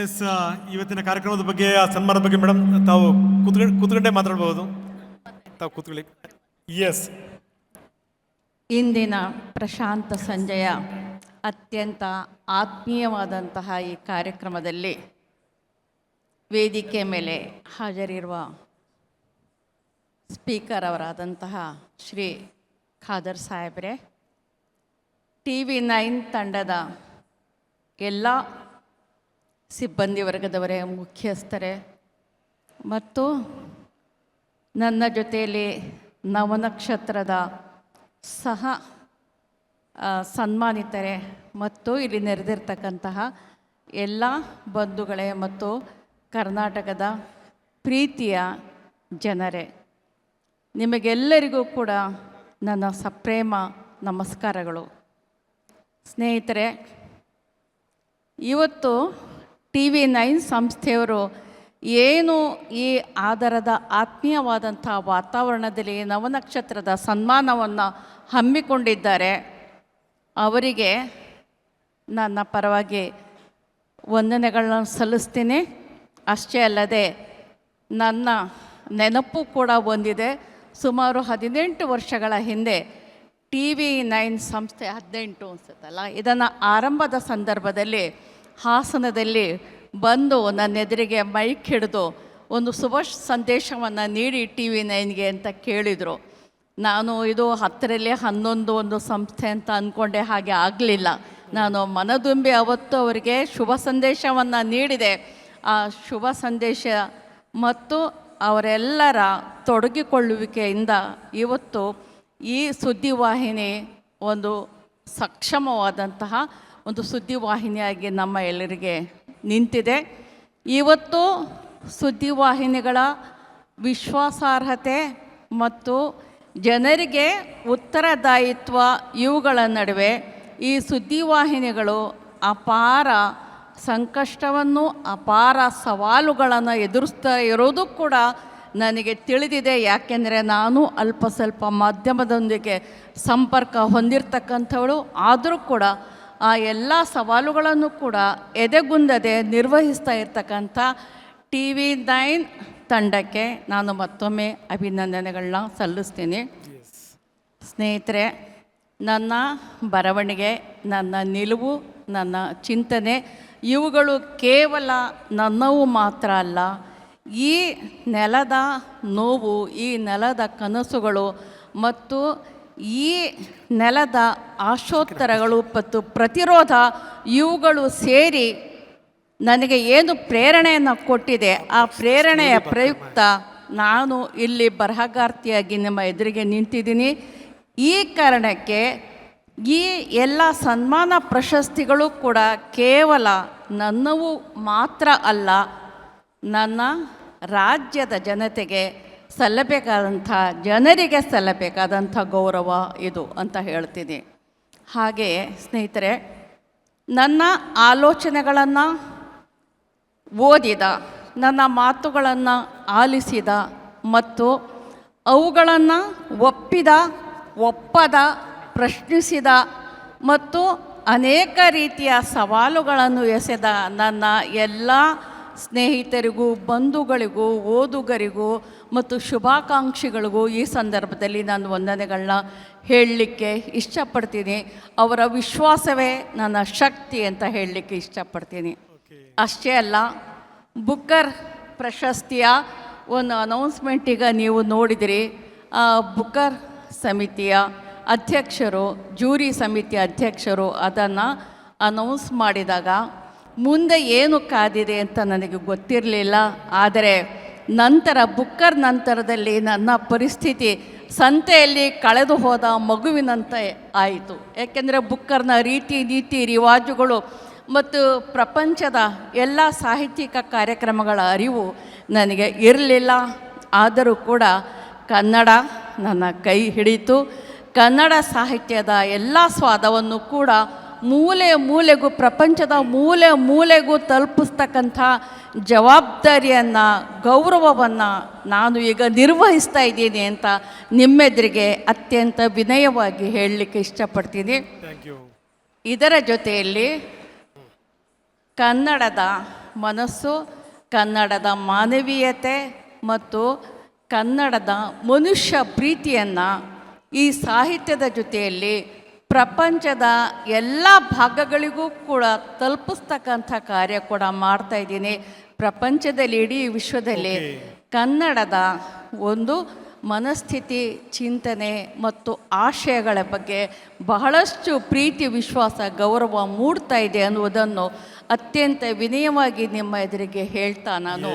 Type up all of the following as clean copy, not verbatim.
S, ಇವತ್ತಿನ ಕಾರ್ಯಕ್ರಮದ ಬಗ್ಗೆ, ಆ ಸನ್ಮಾನದ ಬಗ್ಗೆ ಮೇಡಮ್ ತಾವು ಕೂತ್ಕೊಂಡೇ ಮಾತಾಡಬಹುದು. ತಾವು ಕೂತ್ಕೊಳ್ಳಿ. ಎಸ್, ಇಂದಿನ ಪ್ರಶಾಂತ ಸಂಜೆಯ ಅತ್ಯಂತ ಆತ್ಮೀಯವಾದಂತಹ ಈ ಕಾರ್ಯಕ್ರಮದಲ್ಲಿ ವೇದಿಕೆ ಮೇಲೆ ಹಾಜರಿರುವ ಸ್ಪೀಕರ್ ಅವರಾದಂತಹ ಶ್ರೀ ಖಾದರ್ ಸಾಹೇಬ್ರೆ, TV9 ತಂಡದ ಎಲ್ಲ ಸಿಬ್ಬಂದಿ ವರ್ಗದವರೇ, ಮುಖ್ಯಸ್ಥರೇ ಮತ್ತು ನನ್ನ ಜೊತೆಯಲ್ಲಿ ನವನಕ್ಷತ್ರದ ಸಹ ಸನ್ಮಾನಿತರೆ ಮತ್ತು ಇಲ್ಲಿ ನೆರೆದಿರ್ತಕ್ಕಂತಹ ಎಲ್ಲ ಬಂಧುಗಳೇ ಮತ್ತು ಕರ್ನಾಟಕದ ಪ್ರೀತಿಯ ಜನರೇ, ನಿಮಗೆಲ್ಲರಿಗೂ ಕೂಡ ನನ್ನ ಸಪ್ರೇಮ ನಮಸ್ಕಾರಗಳು. ಸ್ನೇಹಿತರೆ, ಇವತ್ತು TV9 ಸಂಸ್ಥೆಯವರು ಏನು ಈ ಆಧಾರದ ಆತ್ಮೀಯವಾದಂಥ ವಾತಾವರಣದಲ್ಲಿ ನವನಕ್ಷತ್ರದ ಸನ್ಮಾನವನ್ನು ಹಮ್ಮಿಕೊಂಡಿದ್ದಾರೆ, ಅವರಿಗೆ ನನ್ನ ಪರವಾಗಿ ವಂದನೆಗಳನ್ನ ಸಲ್ಲಿಸ್ತೀನಿ. ಅಷ್ಟೇ ಅಲ್ಲದೆ ನನ್ನ ನೆನಪು ಕೂಡ ಹೊಂದಿದೆ. ಸುಮಾರು 18 ವರ್ಷಗಳ ಹಿಂದೆ TV9 ಸಂಸ್ಥೆ 18 ಅನ್ಸುತ್ತಲ್ಲ, ಇದನ್ನು ಆರಂಭದ ಸಂದರ್ಭದಲ್ಲಿ ಹಾಸನದಲ್ಲಿ ಬಂದು ನನ್ನ ಎದುರಿಗೆ ಮೈಕ್ ಹಿಡಿದು ಒಂದು ಶುಭ ಸಂದೇಶವನ್ನು ನೀಡಿ TV9ಗೆ ಅಂತ ಕೇಳಿದರು. ನಾನು ಇದು 10ರಲ್ಲಿ 11 ಒಂದು ಸಂಸ್ಥೆ ಅಂತ ಅಂದ್ಕೊಂಡೆ, ಹಾಗೆ ಆಗಲಿಲ್ಲ. ನಾನು ಮನದುಂಬಿ ಅವತ್ತು ಅವರಿಗೆ ಶುಭ ಸಂದೇಶವನ್ನು ನೀಡಿದೆ. ಆ ಶುಭ ಸಂದೇಶ ಮತ್ತು ಅವರೆಲ್ಲರ ತೊಡಗಿಕೊಳ್ಳುವಿಕೆಯಿಂದ ಇವತ್ತು ಈ ಸುದ್ದಿವಾಹಿನಿ ಒಂದು ಸಕ್ಷಮವಾದಂತಹ ಒಂದು ಸುದ್ದಿವಾಹಿನಿಯಾಗಿ ನಮ್ಮ ಎಲ್ಲರಿಗೆ ನಿಂತಿದೆ. ಇವತ್ತು ಸುದ್ದಿವಾಹಿನಿಗಳ ವಿಶ್ವಾಸಾರ್ಹತೆ ಮತ್ತು ಜನರಿಗೆ ಉತ್ತರದಾಯಿತ್ವ ಇವುಗಳ ನಡುವೆ ಈ ಸುದ್ದಿವಾಹಿನಿಗಳು ಅಪಾರ ಸಂಕಷ್ಟವನ್ನು, ಅಪಾರ ಸವಾಲುಗಳನ್ನು ಎದುರಿಸ್ತಾ ಇರೋದು ಕೂಡ ನನಗೆ ತಿಳಿದಿದೆ. ಯಾಕೆಂದರೆ ನಾನು ಅಲ್ಪ ಸ್ವಲ್ಪ ಮಾಧ್ಯಮದೊಂದಿಗೆ ಸಂಪರ್ಕ ಹೊಂದಿರತಕ್ಕಂಥವಳು. ಆದರೂ ಕೂಡ ಆ ಎಲ್ಲ ಸವಾಲುಗಳನ್ನು ಕೂಡ ಎದೆಗುಂದದೆ ನಿರ್ವಹಿಸ್ತಾ ಇರ್ತಕ್ಕಂಥ TV9 ತಂಡಕ್ಕೆ ನಾನು ಮತ್ತೊಮ್ಮೆ ಅಭಿನಂದನೆಗಳನ್ನ ಸಲ್ಲಿಸ್ತೀನಿ. ಸ್ನೇಹಿತರೆ, ನನ್ನ ಬರವಣಿಗೆ, ನನ್ನ ನಿಲುವು, ನನ್ನ ಚಿಂತನೆ ಇವುಗಳು ಕೇವಲ ನನ್ನವು ಮಾತ್ರ ಅಲ್ಲ. ಈ ನೆಲದ ನೋವು, ಈ ನೆಲದ ಕನಸುಗಳು ಮತ್ತು ಈ ನೆಲದ ಆಶೋತ್ತರಗಳು ಮತ್ತು ಪ್ರತಿರೋಧ ಇವುಗಳು ಸೇರಿ ನನಗೆ ಏನು ಪ್ರೇರಣೆಯನ್ನು ಕೊಟ್ಟಿದೆ, ಆ ಪ್ರೇರಣೆಯ ಪ್ರಯುಕ್ತ ನಾನು ಇಲ್ಲಿ ಬರಹಗಾರ್ತಿಯಾಗಿ ನಿಮ್ಮ ಎದುರಿಗೆ ನಿಂತಿದ್ದೀನಿ. ಈ ಕಾರಣಕ್ಕೆ ಈ ಎಲ್ಲ ಸನ್ಮಾನ ಪ್ರಶಸ್ತಿಗಳು ಕೂಡ ಕೇವಲ ನನ್ನವು ಮಾತ್ರ ಅಲ್ಲ, ನನ್ನ ರಾಜ್ಯದ ಜನತೆಗೆ ಸಲ್ಲಬೇಕಾದಂಥ, ಜನರಿಗೆ ಸಲ್ಲಬೇಕಾದಂಥ ಗೌರವ ಇದು ಅಂತ ಹೇಳ್ತೀನಿ. ಹಾಗೆಯೇ ಸ್ನೇಹಿತರೆ, ನನ್ನ ಆಲೋಚನೆಗಳನ್ನು ಓದಿದ, ನನ್ನ ಮಾತುಗಳನ್ನು ಆಲಿಸಿದ ಮತ್ತು ಅವುಗಳನ್ನು ಒಪ್ಪದ, ಪ್ರಶ್ನಿಸಿದ ಮತ್ತು ಅನೇಕ ರೀತಿಯ ಸವಾಲುಗಳನ್ನು ಎಸೆದ ನನ್ನ ಎಲ್ಲ ಸ್ನೇಹಿತರಿಗೂ, ಬಂಧುಗಳಿಗೂ, ಓದುಗರಿಗೂ ಮತ್ತು ಶುಭಾಕಾಂಕ್ಷಿಗಳಿಗೂ ಈ ಸಂದರ್ಭದಲ್ಲಿ ನಾನು ವಂದನೆಗಳನ್ನ ಹೇಳಲಿಕ್ಕೆ ಇಷ್ಟಪಡ್ತೀನಿ. ಅವರ ವಿಶ್ವಾಸವೇ ನನ್ನ ಶಕ್ತಿ ಅಂತ ಹೇಳಲಿಕ್ಕೆ ಇಷ್ಟಪಡ್ತೀನಿ. ಅಷ್ಟೇ ಅಲ್ಲ, ಬುಕ್ಕರ್ ಪ್ರಶಸ್ತಿಯ ಒಂದು ಅನೌನ್ಸ್ಮೆಂಟ್ ಈಗ ನೀವು ನೋಡಿದಿರಿ. ಬುಕ್ಕರ್ ಸಮಿತಿಯ ಅಧ್ಯಕ್ಷರು, ಜೂರಿ ಸಮಿತಿಯ ಅಧ್ಯಕ್ಷರು ಅದನ್ನು ಅನೌನ್ಸ್ ಮಾಡಿದಾಗ ಮುಂದೆ ಏನು ಕಾದಿದೆ ಅಂತ ನನಗೆ ಗೊತ್ತಿರಲಿಲ್ಲ. ಆದರೆ ನಂತರ ಬುಕ್ಕರ್ ನಂತರದಲ್ಲಿ ನನ್ನ ಪರಿಸ್ಥಿತಿ ಸಂತೆಯಲ್ಲಿ ಕಳೆದು ಹೋದ ಮಗುವಿನಂತೆ ಆಯಿತು. ಏಕೆಂದರೆ ಬುಕ್ಕರ್ನ ರೀತಿ ನೀತಿ ರಿವಾಜುಗಳು ಮತ್ತು ಪ್ರಪಂಚದ ಎಲ್ಲ ಸಾಹಿತ್ಯಿಕ ಕಾರ್ಯಕ್ರಮಗಳ ಅರಿವು ನನಗೆ ಇರಲಿಲ್ಲ. ಆದರೂ ಕೂಡ ಕನ್ನಡ ನನ್ನ ಕೈ ಹಿಡಿತು. ಕನ್ನಡ ಸಾಹಿತ್ಯದ ಎಲ್ಲ ಸ್ವಾದವನ್ನು ಕೂಡ ಮೂಲೆ ಮೂಲೆಗೂ, ಪ್ರಪಂಚದ ಮೂಲೆ ಮೂಲೆಗೂ ತಲುಪಿಸ್ತಕ್ಕಂಥ ಜವಾಬ್ದಾರಿಯನ್ನು, ಗೌರವವನ್ನು ನಾನು ಈಗ ನಿರ್ವಹಿಸ್ತಾ ಇದ್ದೀನಿ ಅಂತ ನಿಮ್ಮೆದುರಿಗೆ ಅತ್ಯಂತ ವಿನಯವಾಗಿ ಹೇಳಲಿಕ್ಕೆ ಇಷ್ಟಪಡ್ತೀನಿ. ಇದರ ಜೊತೆಯಲ್ಲಿ ಕನ್ನಡದ ಮನಸ್ಸು, ಕನ್ನಡದ ಮಾನವೀಯತೆ ಮತ್ತು ಕನ್ನಡದ ಮನುಷ್ಯ ಪ್ರೀತಿಯನ್ನು ಈ ಸಾಹಿತ್ಯದ ಜೊತೆಯಲ್ಲಿ ಪ್ರಪಂಚದ ಎಲ್ಲ ಭಾಗಗಳಿಗೂ ಕೂಡ ತಲುಪಿಸ್ತಕ್ಕಂಥ ಕಾರ್ಯ ಕೂಡ ಮಾಡ್ತಾ ಇದ್ದೀನಿ. ಪ್ರಪಂಚದಲ್ಲಿ, ಇಡೀ ವಿಶ್ವದಲ್ಲಿ ಕನ್ನಡದ ಒಂದು ಮನಸ್ಥಿತಿ, ಚಿಂತನೆ ಮತ್ತು ಆಶಯಗಳ ಬಗ್ಗೆ ಬಹಳಷ್ಟು ಪ್ರೀತಿ, ವಿಶ್ವಾಸ, ಗೌರವ ಮೂಡ್ತಾ ಇದೆ ಅನ್ನುವುದನ್ನು ಅತ್ಯಂತ ವಿನಯವಾಗಿ ನಿಮ್ಮ ಎದುರಿಗೆ ಹೇಳ್ತಾ ನಾನು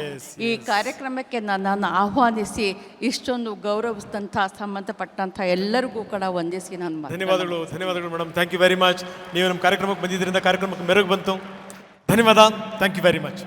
ಈ ಕಾರ್ಯಕ್ರಮಕ್ಕೆ ನನ್ನನ್ನು ಆಹ್ವಾನಿಸಿ ಇಷ್ಟೊಂದು ಗೌರವಿಸಿದಂಥ ಸಂಬಂಧಪಟ್ಟಂಥ ಎಲ್ಲರಿಗೂ ಕೂಡ ವಂದಿಸಿ ನಾನು ಧನ್ಯವಾದಗಳು madam. Thank you very much. ನೀವು ನಮ್ಮ ಕಾರ್ಯಕ್ರಮಕ್ಕೆ ಬಂದಿದ್ದರಿಂದ ಕಾರ್ಯಕ್ರಮಕ್ಕೆ ಮೆರುಗು ಬಂತು. ಧನ್ಯವಾದ. Thank you very much.